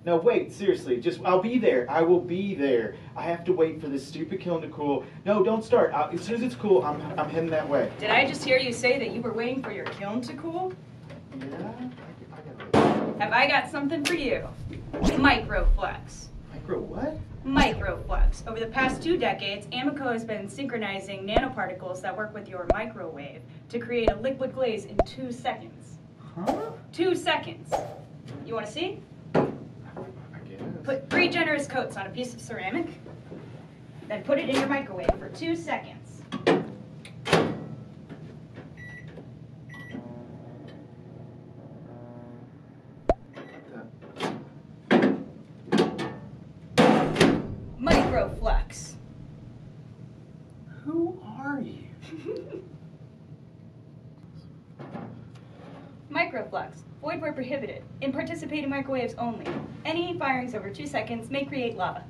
No, wait, seriously, I'll be there. I will be there. I have to wait for this stupid kiln to cool. No, don't start. As soon as it's cool, I'm heading that way. Did I just hear you say that you were waiting for your kiln to cool? Yeah, I got it. Have I got something for you? MicroFlux. Micro what? MicroFlux. Over the past 2 decades, AMACO has been synchronizing nanoparticles that work with your microwave to create a liquid glaze in 2 seconds. Huh? 2 seconds. You want to see? I guess. Put 3 generous coats on a piece of ceramic, then put it in your microwave for 2 seconds. MicroFlux. Who are you? MicroFlux. Void where prohibited. In participating microwaves only. Any firings over 2 seconds may create lava.